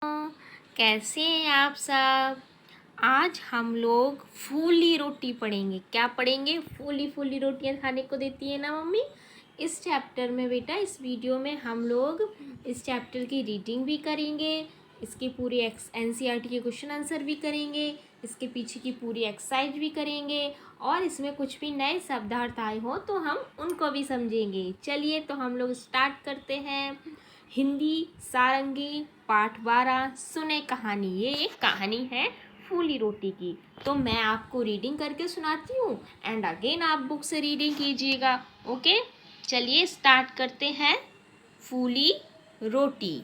कैसे हैं आप सब। आज हम लोग फूली रोटी पढ़ेंगे। क्या पढ़ेंगे? फूली फूली रोटियां खाने को देती है ना मम्मी। इस चैप्टर में बेटा, इस वीडियो में हम लोग इस चैप्टर की रीडिंग भी करेंगे, इसके पूरे एनसीईआरटी के क्वेश्चन आंसर भी करेंगे, इसके पीछे की पूरी एक्सरसाइज भी करेंगे और इसमें कुछ भी नए शब्दार्थ आए हो तो हम उनको भी समझेंगे। चलिए तो हम लोग स्टार्ट करते हैं। हिंदी सारंगी पाठ 12 सुने कहानी। ये एक कहानी है फूली रोटी की, तो मैं आपको रीडिंग करके सुनाती हूँ एंड अगेन आप बुक से रीडिंग कीजिएगा। ओके, चलिए स्टार्ट करते हैं। फूली रोटी।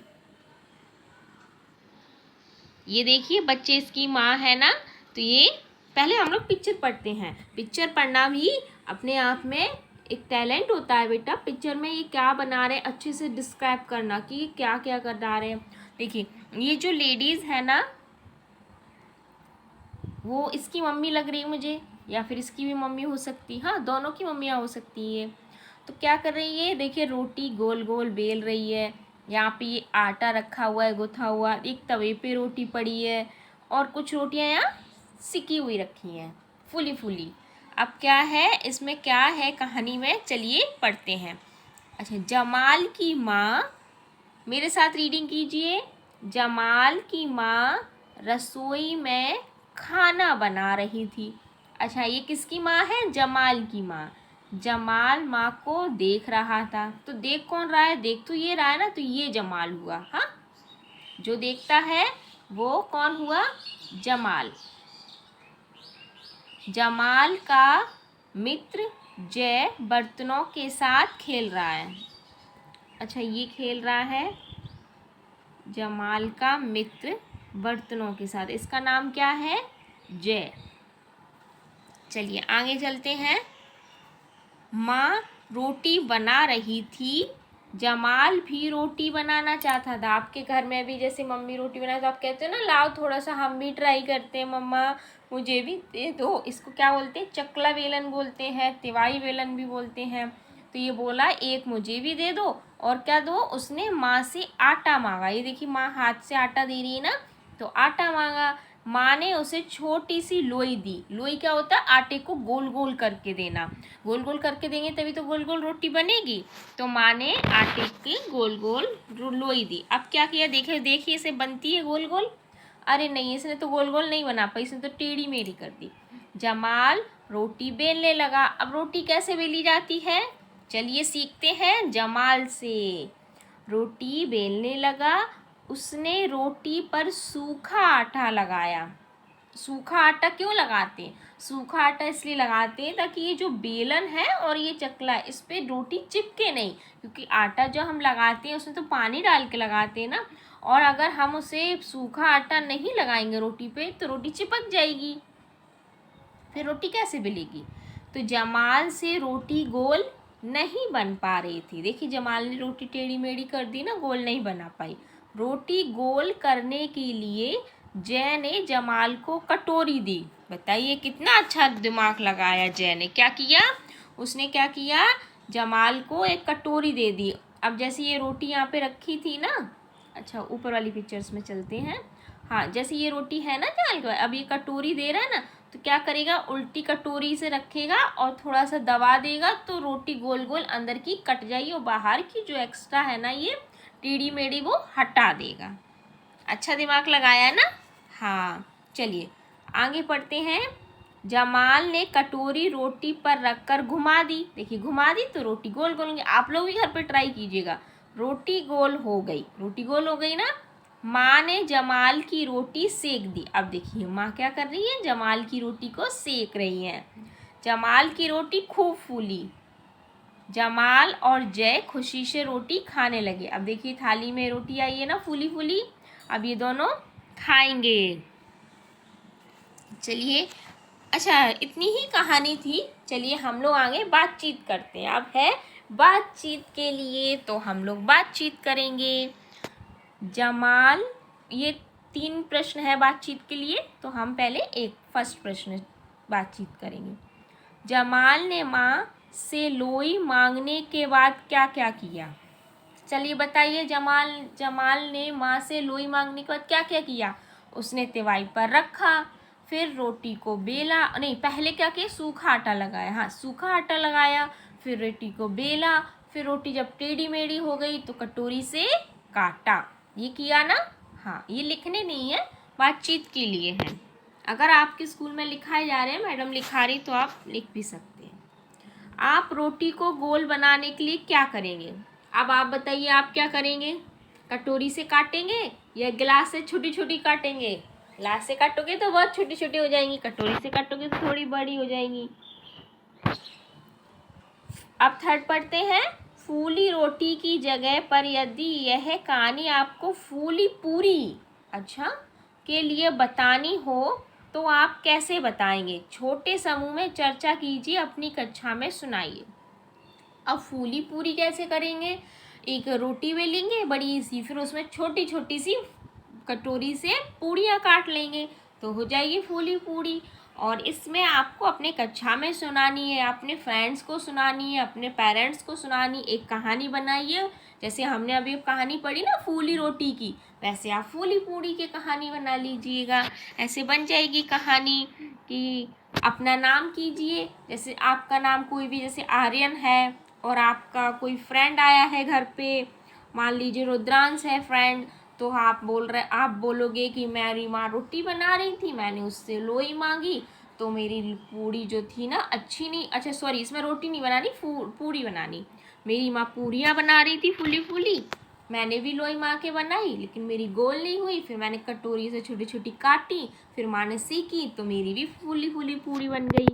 ये देखिए बच्चे, इसकी माँ है ना, तो ये पहले हम लोग पिक्चर पढ़ते हैं। पिक्चर पढ़ना भी अपने आप में एक टैलेंट होता है बेटा। पिक्चर में ये क्या बना रहे हैं अच्छे से डिस्क्राइब करना कि ये क्या क्या कर रहे हैं। देखिए ये जो लेडीज़ है ना, वो इसकी मम्मी लग रही है मुझे, या फिर इसकी भी मम्मी हो सकती, हाँ दोनों की मम्मियाँ हो सकती है। तो क्या कर रही है, देखिए रोटी गोल गोल बेल रही है। यहाँ पे ये आटा रखा हुआ है गुथा हुआ, एक तवे पे रोटी पड़ी है और कुछ रोटियाँ यहाँ सिकी हुई रखी हैं फूली फूली। अब क्या है इसमें, क्या है कहानी में, चलिए पढ़ते हैं। अच्छा, जमाल की माँ, मेरे साथ रीडिंग कीजिए। जमाल की माँ रसोई में खाना बना रही थी। अच्छा, ये किसकी माँ है? जमाल की माँ। जमाल माँ को देख रहा था। तो देख कौन रहा है? देख तो ये रहा है ना, तो ये जमाल हुआ। हाँ, जो देखता है वो कौन हुआ? जमाल। जमाल का मित्र जय बर्तनों के साथ खेल रहा है। अच्छा, ये खेल रहा है जमाल का मित्र बर्तनों के साथ। इसका नाम क्या है? जय। चलिए आगे चलते हैं। माँ रोटी बना रही थी। जमाल भी रोटी बनाना चाहता था। आपके घर में भी जैसे मम्मी रोटी बनाए तो आप कहते हो ना, लाओ थोड़ा सा हम भी ट्राई करते हैं, मम्मा मुझे भी दे दो। इसको क्या बोलते हैं? चकला बेलन बोलते हैं, तिवाई बेलन भी बोलते हैं। तो ये बोला एक मुझे भी दे दो, और क्या दो, उसने माँ से आटा मांगा। ये देखिए माँ हाथ से आटा दे रही है ना, तो आटा मांगा। माँ ने उसे छोटी सी लोई दी। लोई क्या होता है? आटे को गोल गोल करके देना। गोल गोल करके देंगे तभी तो गोल गोल रोटी बनेगी। तो माँ ने आटे की गोल गोल लोई दी। अब क्या किया, देखिए देखिए इसे बनती है गोल गोल। अरे नहीं, इसने तो गोल गोल नहीं बना पाई, इसने तो टेढ़ी मेढ़ी कर दी। जमाल रोटी बेलने लगा। अब रोटी कैसे बेली जाती है, चलिए सीखते हैं जमाल से। रोटी बेलने लगा। उसने रोटी पर सूखा आटा लगाया। सूखा आटा क्यों लगाते हैं? सूखा आटा इसलिए लगाते हैं ताकि ये जो बेलन है और ये चकला है, इस पर रोटी चिपके नहीं। क्योंकि आटा जो हम लगाते हैं उसमें तो पानी डाल के लगाते हैं ना, और अगर हम उसे सूखा आटा नहीं लगाएंगे रोटी पे तो रोटी चिपक जाएगी, फिर रोटी कैसे बेलेगी। तो जमाल से रोटी गोल नहीं बन पा रही थी। देखिए जमाल ने रोटी टेढ़ी मेढ़ी कर दी ना, गोल नहीं बना पाई। रोटी गोल करने के लिए जय ने जमाल को कटोरी दी। बताइए कितना अच्छा दिमाग लगाया जय ने। क्या किया उसने, क्या किया, जमाल को एक कटोरी दे दी। अब जैसे ये रोटी यहाँ पे रखी थी ना, अच्छा ऊपर वाली पिक्चर्स में चलते हैं। हाँ, जैसे ये रोटी है ना जमाल को, अब ये कटोरी दे रहा है ना, तो क्या करेगा, उल्टी कटोरी से रखेगा और थोड़ा सा दबा देगा तो रोटी गोल गोल अंदर की कट जाएगी और बाहर की जो एक्स्ट्रा है ना, ये टेढ़ी मेढ़ी, वो हटा देगा। अच्छा दिमाग लगाया ना। हाँ, चलिए आगे पढ़ते हैं। जमाल ने कटोरी रोटी पर रखकर घुमा दी। देखिए घुमा दी तो रोटी गोल गोल होंगी। आप लोग भी घर पे ट्राई कीजिएगा। रोटी गोल हो गई, रोटी गोल हो गई ना। माँ ने जमाल की रोटी सेक दी। अब देखिए माँ क्या कर रही है, जमाल की रोटी को सेक रही है। जमाल की रोटी खूब फूली। जमाल और जय खुशी से रोटी खाने लगे। अब देखिए थाली में रोटी आई है ना फूली फूली, अब ये दोनों खाएंगे। चलिए, अच्छा इतनी ही कहानी थी। चलिए हम लोग आगे बातचीत करते हैं। अब है बातचीत के लिए, तो हम लोग बातचीत करेंगे। जमाल, ये 3 प्रश्न है बातचीत के लिए, तो हम पहले एक फर्स्ट प्रश्न बातचीत करेंगे। जमाल ने माँ से लोई मांगने के बाद क्या क्या किया। चलिए बताइए, जमाल जमाल ने माँ से लोई मांगने के बाद क्या क्या किया? उसने तिवाई पर रखा, फिर रोटी को बेला, नहीं पहले क्या किया, सूखा आटा लगाया, हाँ सूखा आटा लगाया, फिर रोटी को बेला, फिर रोटी जब टेढ़ी मेढ़ी हो गई तो कटोरी से काटा। ये किया ना? हाँ, ये लिखने नहीं है, बातचीत के लिए है। अगर आपके स्कूल में लिखाए जा रहे हैं, मैडम लिखा रही, तो आप लिख भी सकते हैं। आप रोटी को गोल बनाने के लिए क्या करेंगे? अब आप बताइए, आप क्या करेंगे? कटोरी से काटेंगे या गिलास से छोटी छोटी काटेंगे? गिलास से काटोगे तो बहुत छोटी छोटी हो जाएंगी, कटोरी से काटोगे तो थोड़ी बड़ी हो जाएंगी। अब थर्ड पढ़ते हैं। फूली रोटी की जगह पर यदि यह कहानी आपको फूली पूरी अच्छा के लिए बतानी हो तो आप कैसे बताएंगे? छोटे समूह में चर्चा कीजिए, अपनी कक्षा में सुनाइए। अब फूली पूरी कैसे करेंगे? एक रोटी बेलेंगे बड़ी सी, फिर उसमें छोटी छोटी सी कटोरी से पूड़ियाँ काट लेंगे तो हो जाएगी फूली पूरी। और इसमें आपको अपने कक्षा में सुनानी है, अपने फ्रेंड्स को सुनानी है, अपने पेरेंट्स को सुनानी। एक कहानी बनाइए, जैसे हमने अभी कहानी पढ़ी ना फूली रोटी की, वैसे आप फूली पूरी की कहानी बना लीजिएगा। ऐसे बन जाएगी कहानी कि अपना नाम कीजिए, जैसे आपका नाम कोई भी, जैसे आर्यन है और आपका कोई फ्रेंड आया है घर पे, मान लीजिए रुद्रांश है फ्रेंड, तो आप बोलोगे कि मेरी माँ रोटी बना रही थी, मैंने उससे लोई मांगी, तो मेरी पूड़ी जो थी ना अच्छी नहीं, अच्छा सॉरी, इसमें रोटी नहीं बनानी, पूड़ी बनानी। मेरी माँ पूड़ियाँ बना रही थी फूली फूली, मैंने भी लोई माँ के बनाई, लेकिन मेरी गोल नहीं हुई, फिर मैंने कटोरी से छोटी छोटी काटी, फिर माँ ने सीखी तो मेरी भी फूली फूली पूड़ी बन गई।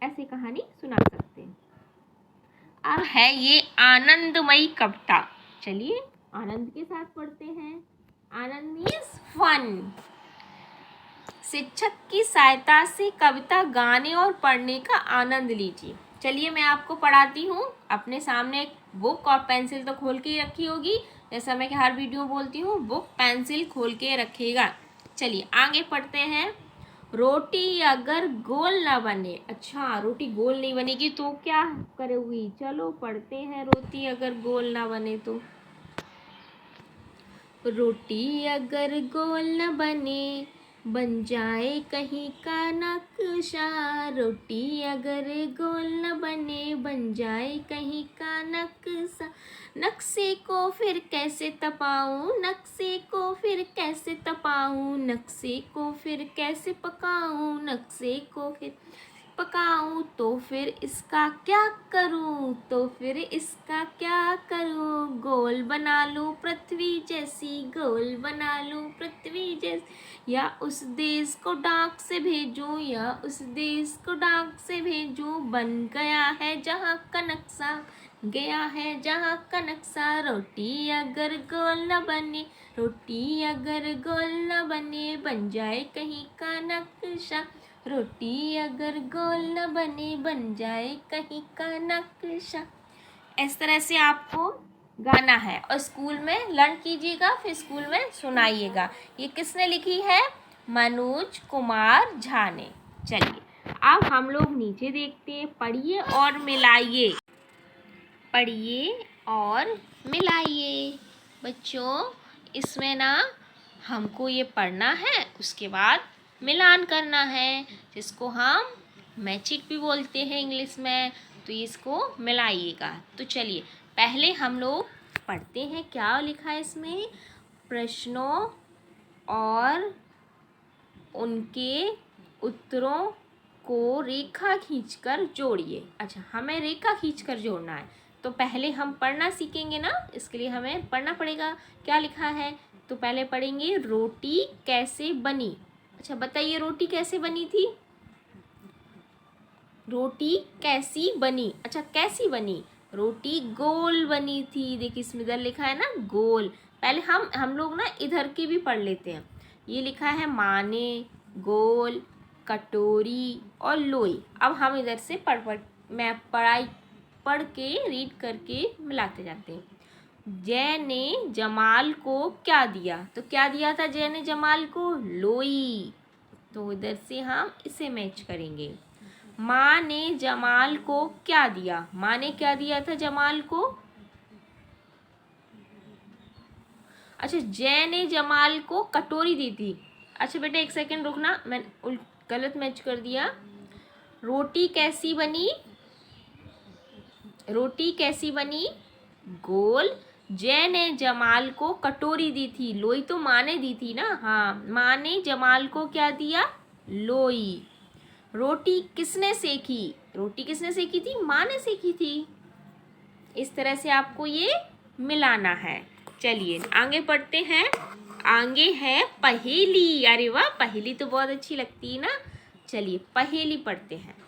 ऐसे कहानी सुना सकते हैं। अब है ये आनंदमयी कविता। चलिए आनंद के साथ पढ़ते हैं। आनंद मीन्स फन। शिक्षक की सहायता से कविता गाने और पढ़ने का आनंद लीजिए। चलिए मैं आपको पढ़ाती हूँ। अपने सामने एक बुक और पेंसिल तो खोल के ही रखी होगी, जैसा मैं हर वीडियो बोलती हूँ, बुक पेंसिल खोल के रखिएगा। चलिए आगे पढ़ते हैं। रोटी अगर गोल ना बने, अच्छा रोटी गोल नहीं बनेगी तो क्या करोगी? चलो पढ़ते हैं। रोटी अगर गोल ना बने तो, रोटी अगर गोल न बने बन जाए कहीं का नक्शा। रोटी अगर गोल न बने बन जाए कहीं का नक्शा। नक्शे को फिर कैसे तपाऊं, नक्शे को फिर कैसे तपाऊं, नक्शे को फिर कैसे पकाऊं, नक्शे को फिर पकाऊं, तो फिर इसका क्या करूं, तो फिर इसका क्या करूं। गोल बना लूं पृथ्वी जैसी, गोल बना लूं पृथ्वी जैसी, या उस देश को डाक से भेजूं, या उस देश को डाक से भेजूं। बन गया है जहां का नक्शा, गया है जहां का नक्शा। रोटी अगर गोल न बने, रोटी अगर गोल न बने बन जाए कहीं का नक्शा। रोटी अगर गोल न बने बन जाए कहीं का नक्शा। इस तरह से आपको गाना है और स्कूल में लर्न कीजिएगा, फिर स्कूल में सुनाइएगा। ये किसने लिखी है? मनोज कुमार झा ने। चलिए अब हम लोग नीचे देखते हैं। पढ़िए और मिलाइए, पढ़िए और मिलाइए। बच्चों इसमें ना हमको ये पढ़ना है, उसके बाद मिलान करना है, जिसको हम मैचिक भी बोलते हैं इंग्लिश में। तो इसको मिलाइएगा। तो चलिए पहले हम लोग पढ़ते हैं क्या लिखा है इसमें। प्रश्नों और उनके उत्तरों को रेखा खींचकर जोड़िए। अच्छा हमें रेखा खींचकर जोड़ना है, तो पहले हम पढ़ना सीखेंगे ना, इसके लिए हमें पढ़ना पड़ेगा। क्या लिखा है? तो पहले पढ़ेंगे रोटी कैसे बनी। अच्छा बताइए रोटी कैसे बनी थी? रोटी कैसी बनी? अच्छा कैसी बनी? रोटी गोल बनी थी। देखिए इसमें इधर लिखा है ना गोल। पहले हम लोग ना इधर की भी पढ़ लेते हैं। ये लिखा है माने, गोल, कटोरी और लोई। अब हम इधर से मैं पढ़ के रीड करके मिलाते जाते हैं। जय ने जमाल को क्या दिया? तो क्या दिया था जय ने जमाल को? लोई। तो इधर से हम इसे मैच करेंगे। माँ ने जमाल को क्या दिया? माँ ने क्या दिया था जमाल को? अच्छा, जय ने जमाल को कटोरी दी थी। अच्छा बेटा एक सेकंड रुकना, मैं गलत मैच कर दिया। रोटी कैसी बनी, रोटी कैसी बनी, गोल। जय ने जमाल को कटोरी दी थी, लोई तो माँ ने दी थी ना, हाँ माँ ने जमाल को क्या दिया, लोई। रोटी किसने सेकी, रोटी किसने सेकी थी, माँ ने सेकी थी। इस तरह से आपको ये मिलाना है। चलिए आगे पढ़ते हैं। आगे है पहेली। अरे वाह, पहेली तो बहुत अच्छी लगती है ना। चलिए पहेली पढ़ते हैं।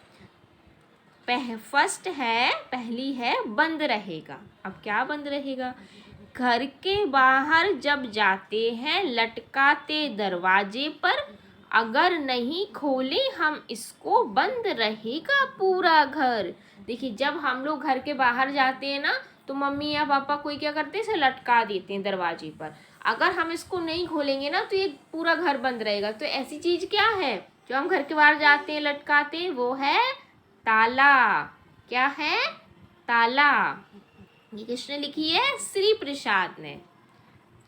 फर्स्ट है, पहली है बंद रहेगा। अब क्या बंद रहेगा, घर के बाहर जब जाते हैं लटकाते दरवाजे पर, अगर नहीं खोले हम इसको बंद रहेगा पूरा घर। देखिए जब हम लोग घर के बाहर जाते हैं ना तो मम्मी या पापा कोई क्या करते हैं, इसे लटका देते हैं दरवाजे पर। अगर हम इसको नहीं खोलेंगे ना तो ये पूरा घर बंद रहेगा। तो ऐसी चीज क्या है जो हम घर के बाहर जाते हैं लटकाते हैं, वो है ताला। क्या है, ताला। ये किसने लिखी है, श्री प्रसाद ने।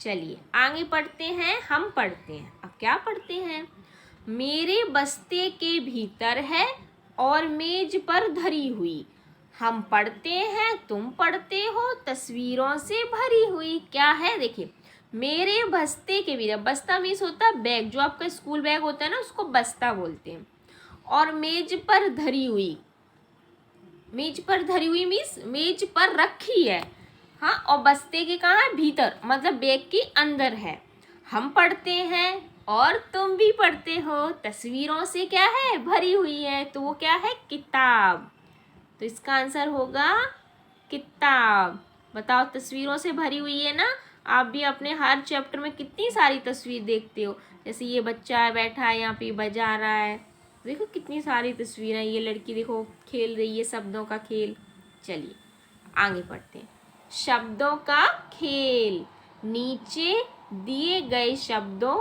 चलिए आगे पढ़ते हैं, हम पढ़ते हैं। अब क्या पढ़ते हैं, मेरे बस्ते के भीतर है और मेज पर धरी हुई, हम पढ़ते हैं तुम पढ़ते हो, तस्वीरों से भरी हुई। क्या है, देखिए मेरे बस्ते के भीतर, बस्ता मीन्स होता है बैग, जो आपका स्कूल बैग होता है ना उसको बस्ता बोलते हैं। और मेज पर धरी हुई, मेज पर धरी हुई मीन्स मेज पर रखी है, हाँ। और बस्ते के कहाँ है, भीतर, मतलब बैग के अंदर है। हम पढ़ते हैं और तुम भी पढ़ते हो, तस्वीरों से क्या है, भरी हुई है। तो वो क्या है, किताब। तो इसका आंसर होगा किताब। बताओ, तस्वीरों से भरी हुई है ना। आप भी अपने हर चैप्टर में कितनी सारी तस्वीर देखते हो। जैसे ये बच्चा है बैठा है यहाँ पे बजा रहा है, देखो कितनी सारी तस्वीरें। ये लड़की देखो खेल रही है शब्दों का खेल। चलिए आगे पढ़ते हैं। शब्दों का खेल। नीचे दिए गए शब्दों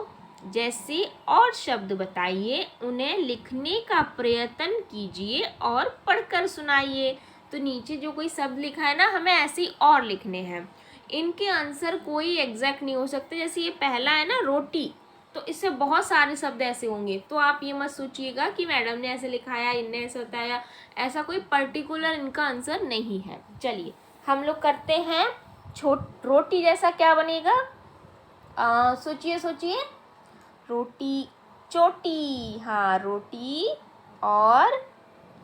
जैसे और शब्द बताइए, उन्हें लिखने का प्रयत्न कीजिए और पढ़कर सुनाइए। तो नीचे जो कोई शब्द लिखा है ना, हमें ऐसे ही और लिखने हैं। इनके आंसर कोई एग्जैक्ट नहीं हो सकते। जैसे ये पहला है ना, रोटी, तो इससे बहुत सारे शब्द ऐसे होंगे। तो आप ये मत सोचिएगा कि मैडम ने ऐसे लिखाया, इनने ऐसे बताया, ऐसा कोई पर्टिकुलर इनका आंसर नहीं है। चलिए हम लोग करते हैं रोटी जैसा क्या बनेगा, सोचिए सोचिए। रोटी चोटी, हाँ रोटी और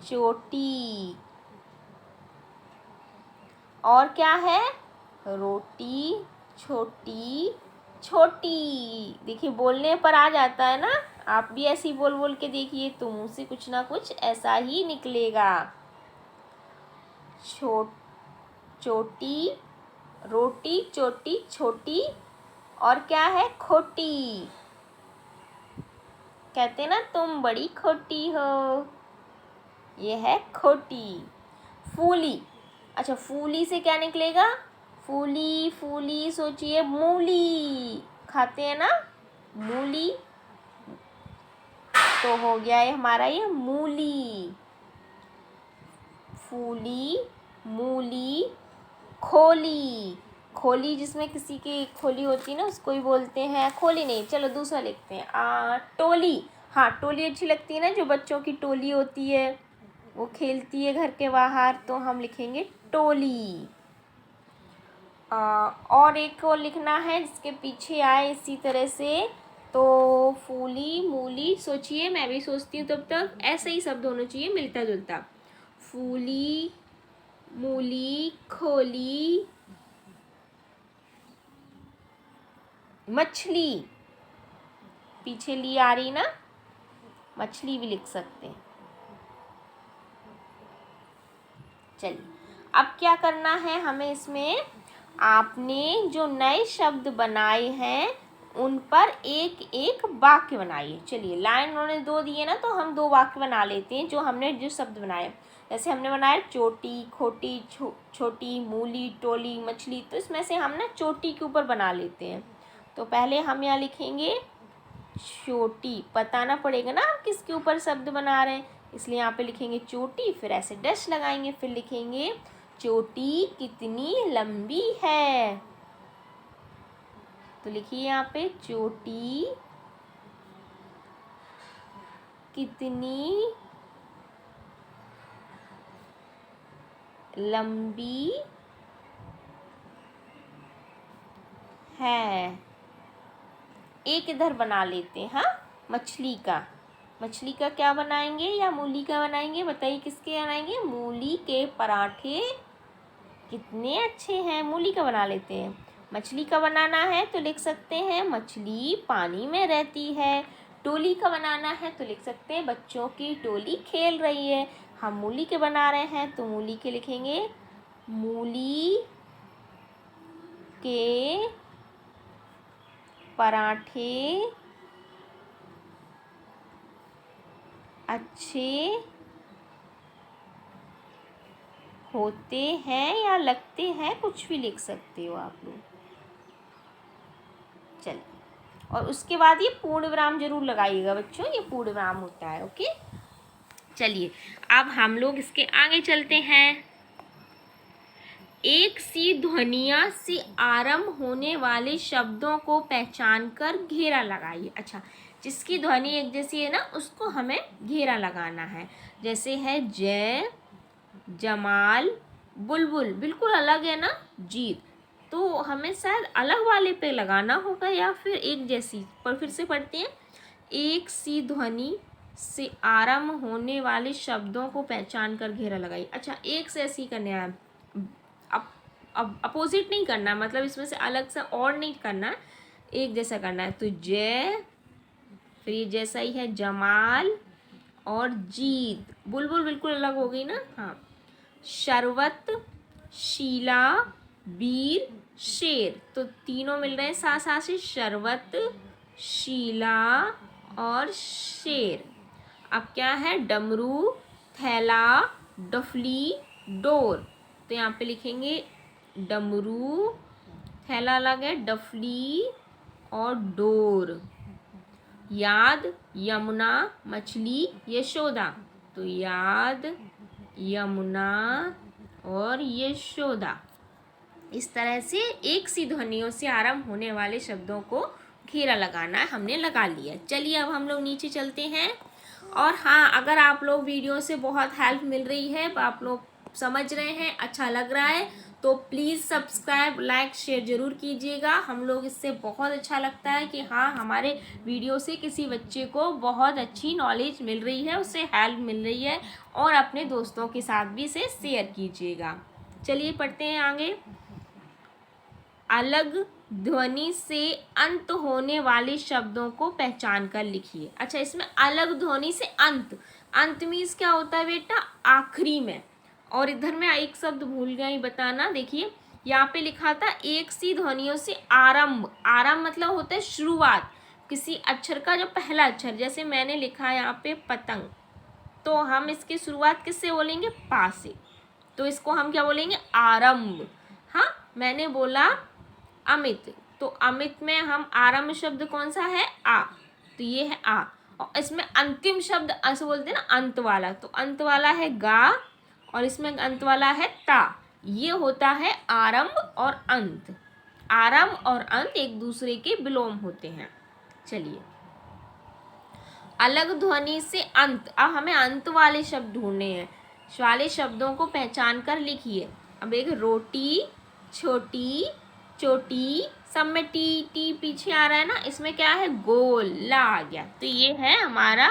चोटी। और क्या है, रोटी छोटी छोटी। देखिए बोलने पर आ जाता है ना, आप भी ऐसे ही बोल बोल के देखिए तो मुंह से कुछ ना कुछ ऐसा ही निकलेगा। चोटी, रोटी चोटी छोटी, और क्या है, खोटी। कहते ना तुम बड़ी खोटी हो, ये है खोटी। फूली, अच्छा फूली से क्या निकलेगा, फूली फूली, सोचिए मूली, खाते हैं ना मूली, तो हो गया है हमारा ये मूली। फूली, मूली, खोली। खोली जिसमें किसी की खोली होती है ना उसको ही बोलते हैं, खोली नहीं, चलो दूसरा लिखते हैं। टोली, हाँ टोली अच्छी लगती है ना, जो बच्चों की टोली होती है वो खेलती है घर के बाहर, तो हम लिखेंगे टोली। और एक और लिखना है जिसके पीछे आए इसी तरह से, तो फूली मूली, सोचिए मैं भी सोचती हूँ तब तक, ऐसे ही शब्द होना चाहिए मिलता जुलता। फूली, मूली, खोली, मछली, पीछे ली आ रही ना, मछली भी लिख सकते हैं। चलिए अब क्या करना है हमें इसमें, आपने जो नए शब्द बनाए हैं उन पर एक एक वाक्य बनाइए। चलिए लाइन उन्होंने 2 दिए ना, तो हम 2 वाक्य बना लेते हैं जो हमने जो शब्द बनाए। जैसे हमने बनाया चोटी, खोटी, छोटी, मूली, टोली, मछली, तो इसमें से हम ना चोटी के ऊपर बना लेते हैं। तो पहले हम यहाँ लिखेंगे चोटी, बताना पड़ेगा ना हम किसके ऊपर शब्द बना रहे हैं, इसलिए यहाँ पे लिखेंगे चोटी, फिर ऐसे डैश लगाएंगे, फिर लिखेंगे चोटी कितनी लंबी है। तो लिखिए यहाँ पे चोटी कितनी लंबी है। एक इधर बना लेते हैं। हाँ, मछली का क्या बनाएंगे या मूली का बनाएंगे? बताइए किसके बनाएंगे? मूली के पराठे कितने अच्छे हैं। मूली का बना लेते हैं। मछली का बनाना है तो लिख सकते हैं मछली पानी में रहती है। टोली का बनाना है तो लिख सकते हैं बच्चों की टोली खेल रही है। हम मूली के बना रहे हैं तो मूली के लिखेंगे मूली के पराठे अच्छे होते हैं या लगते हैं, कुछ भी लिख सकते हो आप लोग। चलिए, और उसके बाद ये पूर्ण विराम जरूर लगाइएगा बच्चों, ये पूर्ण विराम होता है। ओके, चलिए अब हम लोग इसके आगे चलते हैं। एक सी ध्वनिया से आरंभ होने वाले शब्दों को पहचान कर घेरा लगाइए। अच्छा, जिसकी ध्वनि एक जैसी है ना, उसको हमें घेरा लगाना है। जैसे है जय, जमाल, बुलबुल, बिल्कुल अलग है ना। जीत, तो हमें शायद अलग वाले पे लगाना होगा या फिर एक जैसी। पर फिर से पढ़ते हैं। एक सी ध्वनि से आरंभ होने वाले शब्दों को पहचान कर घेरा लगाइए। अच्छा, एक से ऐसी करना है, अब अपोजिट नहीं करना, मतलब इसमें से अलग से और नहीं करना, एक जैसा करना है। तो जय, फिर ये जैसा ही है जमाल और जीत। बुलबुल बिल्कुल अलग हो गई ना। हाँ, शरवत, शीला, वीर, शेर, तो तीनों मिल रहे हैं साथ साथ से, शरवत, शीला और शेर। अब क्या है? डमरू, थैला, डफली, डोर। तो यहाँ पे लिखेंगे डमरू, थैला अलग है, डफली और डोर। याद, यमुना, मछली, यशोदा, तो याद, यमुना और यशोदा। इस तरह से एक सी ध्वनियों से आरंभ होने वाले शब्दों को घेरा लगाना है, हमने लगा लिया। चलिए अब हम लोग नीचे चलते हैं। और हाँ, अगर आप लोग वीडियो से बहुत हेल्प मिल रही है, आप लोग समझ रहे हैं, अच्छा लग रहा है, तो प्लीज़ सब्सक्राइब, लाइक, शेयर ज़रूर कीजिएगा। हम लोग इससे बहुत अच्छा लगता है कि हाँ, हमारे वीडियो से किसी बच्चे को बहुत अच्छी नॉलेज मिल रही है, उससे हेल्प मिल रही है, और अपने दोस्तों के साथ भी इसे शेयर कीजिएगा। चलिए पढ़ते हैं आगे। अलग ध्वनि से अंत होने वाले शब्दों को पहचान कर लिखिए। अच्छा, इसमें अलग ध्वनि से अंत, अंत मीन्स क्या होता है बेटा? आखिरी में। और इधर मैं एक शब्द भूल गई बताना, देखिए यहाँ पे लिखा था एक सी ध्वनियों से आरंभ। आरंभ मतलब होता है शुरुआत, किसी अक्षर का जो पहला अक्षर। जैसे मैंने लिखा है यहाँ पे पतंग, तो हम इसकी शुरुआत किससे बोलेंगे? पा से, तो इसको हम क्या बोलेंगे? आरंभ। हाँ, मैंने बोला अमित, तो अमित में हम आरंभ शब्द कौन सा है? आ, तो ये है आ। और इसमें अंतिम शब्द ऐसे बोलते हैं ना, अंत वाला, तो अंत वाला है गा, और इसमें अंत वाला है ता। ये होता है आरंभ और अंत। आरंभ और अंत एक दूसरे के विलोम होते हैं। चलिए, अलग ध्वनि से अंत। अब हमें अंत वाले शब्द ढूंढने हैं, वाले शब्दों को पहचान कर लिखिए। अब एक रोटी, छोटी, चोटी, सब में टी टी पीछे आ रहा है ना, इसमें क्या है? गोल, ला आ गया, तो ये है हमारा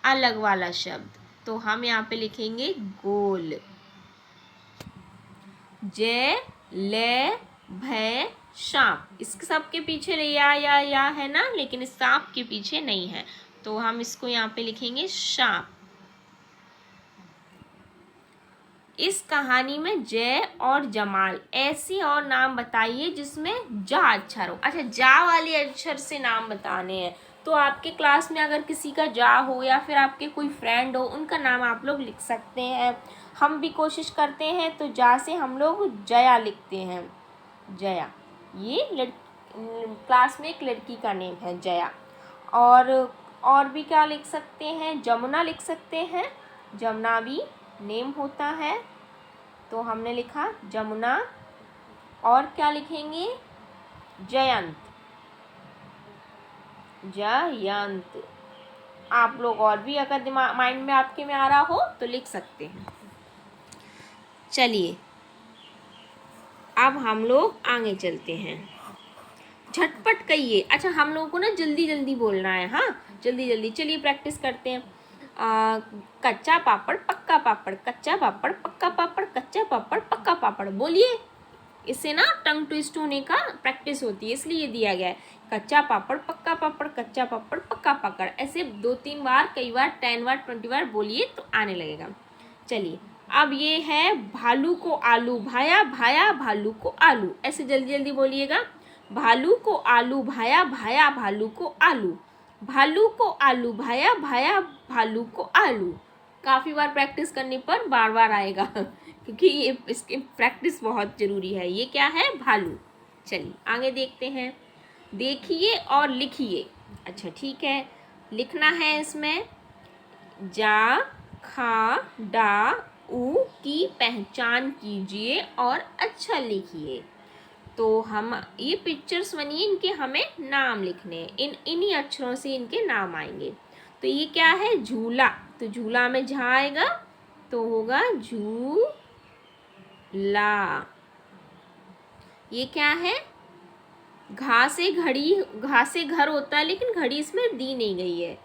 अलग वाला शब्द। तो हम यहाँ पे लिखेंगे गोल। जय, ले, भय, सांप, इसके सब के पीछे या है ना, लेकिन इस सांप के पीछे नहीं है, तो हम इसको यहाँ पे लिखेंगे सांप। इस कहानी में जय और जमाल ऐसी और नाम बताइए जिसमें जा अक्षर हो। अच्छा, जा वाले अक्षर से नाम बताने हैं, तो आपके क्लास में अगर किसी का जा हो या फिर आपके कोई फ्रेंड हो, उनका नाम आप लोग लिख सकते हैं। हम भी कोशिश करते हैं, तो जा से हम लोग जया लिखते हैं। जया, ये क्लास में एक लड़की का नेम है जया। और भी क्या लिख सकते हैं? जमुना लिख सकते हैं, जमुना भी नेम होता है, तो हमने लिखा जमुना। और क्या लिखेंगे? जयंत, जयंत। आप लोग और भी अगर दिमाग माइंड में आपके में आ रहा हो तो लिख सकते हैं। चलिए अब हम लोग आगे चलते हैं। झटपट कहिए। अच्छा, हम लोगों को ना जल्दी जल्दी बोलना है। हाँ, जल्दी जल्दी। चलिए प्रैक्टिस करते हैं। कच्चा पापड़ पक्का पापड़, कच्चा पापड़ पक्का पापड़, कच्चा पापड़ पक्का पापड़। बोलिए। इससे ना टंग ट्विस्ट होने का प्रैक्टिस होती है, इसलिए दिया गया है। कच्चा पापड़ पक्का पापड़, कच्चा पापड़ पक्का पापड़। ऐसे 2-3 बार, कई बार 10 बार 20 बार बोलिए तो आने लगेगा। चलिए अब ये है भालू को आलू भाया, भाया भालू को आलू। ऐसे जल्दी जल्दी बोलिएगा। भालू को आलू भाया, भाया भालू को आलू। भालू को आलू भाया, भाया भालू को आलू। काफ़ी बार प्रैक्टिस करने पर बार बार आएगा क्योंकि ये इसकी प्रैक्टिस बहुत ज़रूरी है। ये क्या है? भालू। चलिए आगे देखते हैं। देखिए और लिखिए। अच्छा ठीक है, लिखना है इसमें जा खा डा ऊ की पहचान कीजिए और अच्छा लिखिए। तो हम ये पिक्चर्स बनिए, इनके हमें नाम लिखने हैं। इन्हीं अक्षरों से इनके नाम आएंगे। तो ये क्या है? झूला। तो झूला में झा आएगा तो होगा झूला। ये क्या है? घा से घड़ी, घा से घर होता है लेकिन घड़ी इसमें दी नहीं गई है,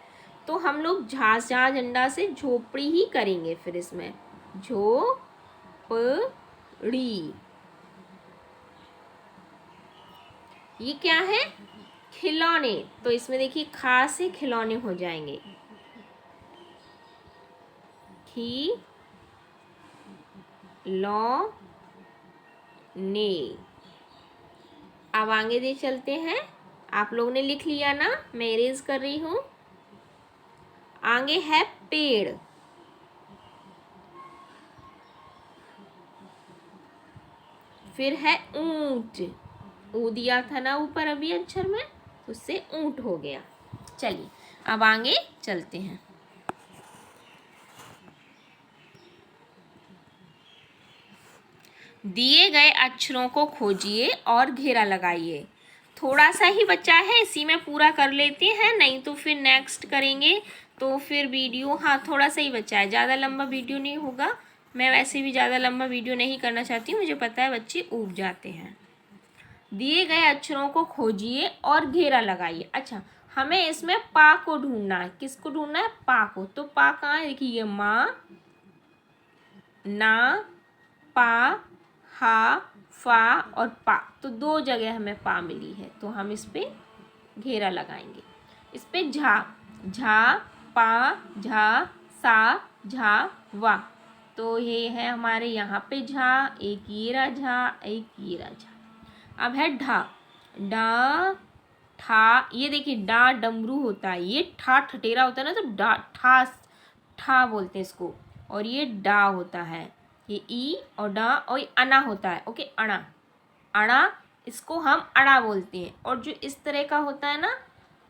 तो हम लोग झा झंडा से झोपड़ी ही करेंगे। फिर इसमें झोपड़ी। ये क्या है? खिलौने। तो इसमें देखिए खा से खिलौने हो जाएंगे, खिलौने। अब आगे दे चलते हैं। आप लोगों ने लिख लिया ना, मैं इरेज कर रही हूँ। आगे है पेड़। फिर है ऊंट। ऊ दिया था ना ऊपर अभी अक्षर में, उससे ऊंट हो गया। चलिए अब आगे चलते हैं। दिए गए अक्षरों को खोजिए और घेरा लगाइए। थोड़ा सा ही बचा है, इसी में पूरा कर लेते हैं, नहीं तो फिर नेक्स्ट करेंगे तो फिर वीडियो, हाँ थोड़ा सा ही बचा है, ज़्यादा लंबा वीडियो नहीं होगा। मैं वैसे भी ज़्यादा लंबा वीडियो नहीं करना चाहती हूँ, मुझे पता है बच्चे ऊब जाते हैं। दिए गए अक्षरों को खोजिए और घेरा लगाइए। अच्छा, हमें इसमें पा को ढूंढना है। किसको ढूंढना है? पा को। तो पा कहाँ है? देखिए माँ, ना, पा, हा, फा और पा। तो 2 जगह हमें पा मिली है, तो हम इस पे घेरा लगाएंगे। इस पे झा, झा, पा, झा, सा, झा, वा। तो ये है हमारे यहाँ पे झा, एक ये रहा झा, एक ये रहा झा। अब है ढा। डा, ठा। ये देखिए डा डमरू होता है, ये ठा ठटेरा होता है ना, तो डा ठा, ठा बोलते हैं इसको। और ये डा होता है, ये ई और डा, और ये अना होता है। ओके, अणा, अणा, इसको हम अड़ा बोलते हैं। और जो इस तरह का होता है ना,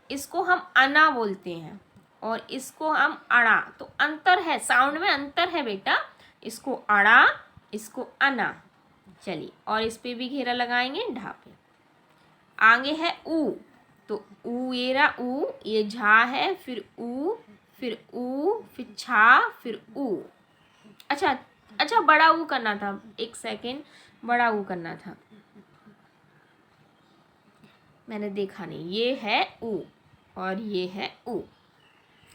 इसको हम अना बोलते हैं, और इसको हम अड़ा। तो अंतर है, साउंड में अंतर है बेटा। इसको अड़ा, इसको अना। चलिए, और इस पे भी घेरा लगाएंगे ढा पे। आगे है ऊ। तो ऊ, ये रहा ऊ, ये झा है, फिर ऊ, फिर ऊ, फिर छा, फिर ऊ। अच्छा अच्छा, बड़ा ऊ करना था, एक सेकेंड, बड़ा ऊ करना था, मैंने देखा नहीं। ये है ऊ और ये है ऊ।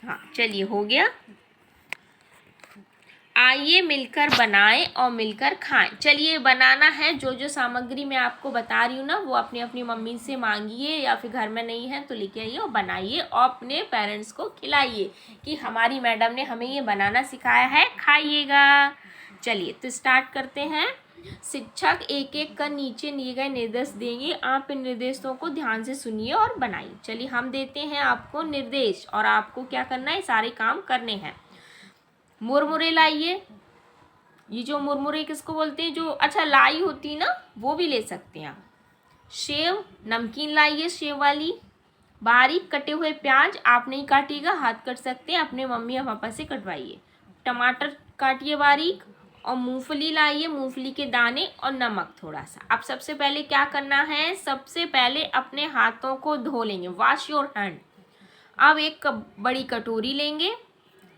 हाँ चलिए, हो गया। आइए मिलकर बनाएं और मिलकर खाएं। चलिए बनाना है, जो जो सामग्री मैं आपको बता रही हूँ ना, वो अपनी अपनी मम्मी से मांगिए, या फिर घर में नहीं है तो लेके आइए और बनाइए और अपने पेरेंट्स को खिलाइए कि हमारी मैडम ने हमें ये बनाना सिखाया है, खाइएगा। चलिए तो स्टार्ट करते हैं। शिक्षक एक एक कर नीचे दिए गए निर्देश देंगे, आप इन निर्देशों को ध्यान से सुनिए और बनाइए। चलिए हम देते हैं आपको निर्देश और आपको क्या करना है, सारे काम करने हैं। मुरमुरे लाइए। ये जो मुरमुरे किसको बोलते हैं? जो अच्छा लाई होती है ना, वो भी ले सकते हैं आप। सेव, नमकीन लाइए सेव वाली। बारीक कटे हुए प्याज, आप नहीं काटिएगा, हाथ कट सकते हैं, अपने मम्मी या पापा से कटवाइए। टमाटर काटिए बारीक, और मूंगफली लाइए, मूंगफली के दाने और नमक थोड़ा सा। अब सबसे पहले क्या करना है, सबसे पहले अपने हाथों को धो लेंगे। Wash your hand. अब एक बड़ी कटोरी लेंगे,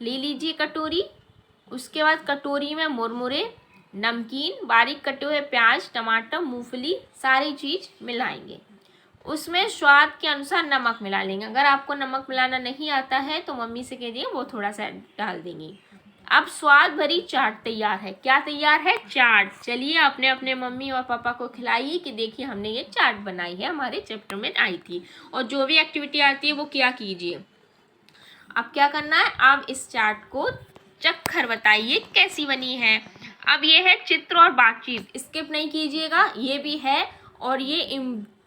ले लीजिए कटोरी। उसके बाद कटोरी में मुरमुरे, नमकीन, बारीक कटे हुए प्याज, टमाटर, मूंगफली सारी चीज़ मिलाएंगे। उसमें स्वाद के अनुसार नमक मिला लेंगे। अगर आपको नमक मिलाना नहीं आता है तो मम्मी से कह दिए, वो थोड़ा सा डाल देंगी। अब स्वाद भरी चाट तैयार है। क्या तैयार है? चाट। चलिए अपने अपने मम्मी और पापा को खिलाइए कि देखिए हमने ये चाट बनाई है, हमारे चैप्टर में आई थी। और जो भी एक्टिविटी आती है वो क्या कीजिए। अब क्या करना है, आप इस चाट को चखकर बताइए कैसी बनी है। अब ये है चित्र और बातचीत, स्किप नहीं कीजिएगा, ये भी है और ये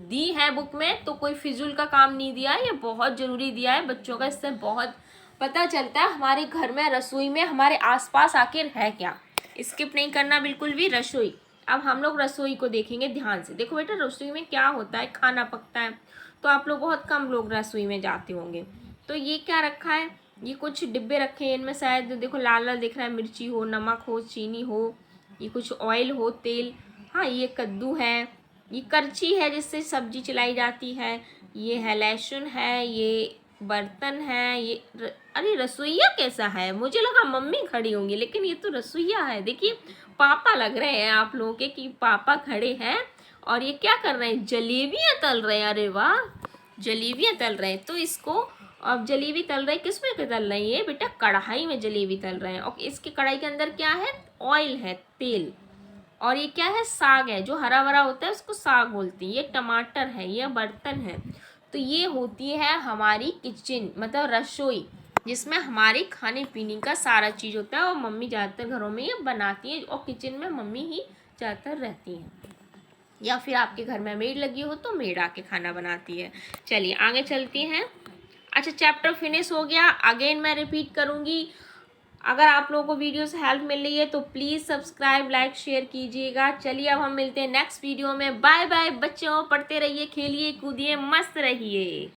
दी है बुक में, तो कोई फिजूल का काम नहीं दिया है, ये बहुत ज़रूरी दिया है बच्चों का। इससे बहुत पता चलता है हमारे घर में, रसोई में, हमारे आसपास आखिर है क्या। स्किप नहीं करना बिल्कुल भी। रसोई, अब हम लोग रसोई को देखेंगे ध्यान से। देखो बेटा, रसोई में क्या होता है, खाना पकता है, तो आप लोग बहुत कम लोग रसोई में जाते होंगे। तो ये क्या रखा है, ये कुछ डिब्बे रखे हैं, इनमें शायद देखो लाल लाल दिख रहा है, मिर्ची हो, नमक हो, चीनी हो, ये कुछ ऑयल हो, तेल। हाँ, ये कद्दू है, ये करछी है जिससे सब्जी चलाई जाती है, ये है लहसुन है, ये बर्तन है, ये अरे रसोइया कैसा है, मुझे लगा मम्मी खड़ी होंगी, लेकिन ये तो रसोइया है। देखिए पापा लग रहे हैं आप लोगों के कि पापा खड़े हैं और ये क्या कर रहे हैं, जलेबियाँ तल रहे हैं। अरे वाह, जलेबियाँ तल रहे हैं। तो इसको, अब जलेबी तल रहे हैं, किस में तल रही है बेटा, कढ़ाई में जलेबी तल रहे हैं। और इसके कढ़ाई के अंदर क्या है, ऑयल है, तेल। और ये क्या है, साग है, जो हरा भरा होता है उसको साग बोलती है। ये टमाटर है, ये बर्तन है। तो ये होती है हमारी किचन, मतलब रसोई, जिसमें हमारे खाने पीने का सारा चीज़ होता है। और मम्मी ज़्यादातर घरों में ये बनाती है, और किचन में मम्मी ही ज़्यादातर रहती हैं, या फिर आपके घर में मेड लगी हो तो मेड आके खाना बनाती है। चलिए आगे चलती हैं। अच्छा, चैप्टर फिनिश हो गया। अगेन मैं रिपीट करूँगी, अगर आप लोगों को वीडियो से हेल्प मिल रही है तो प्लीज़ सब्सक्राइब, लाइक, शेयर कीजिएगा। चलिए अब हम मिलते हैं नेक्स्ट वीडियो में। बाय बाय बच्चों, पढ़ते रहिए, खेलिए, कूदिए, मस्त रहिए।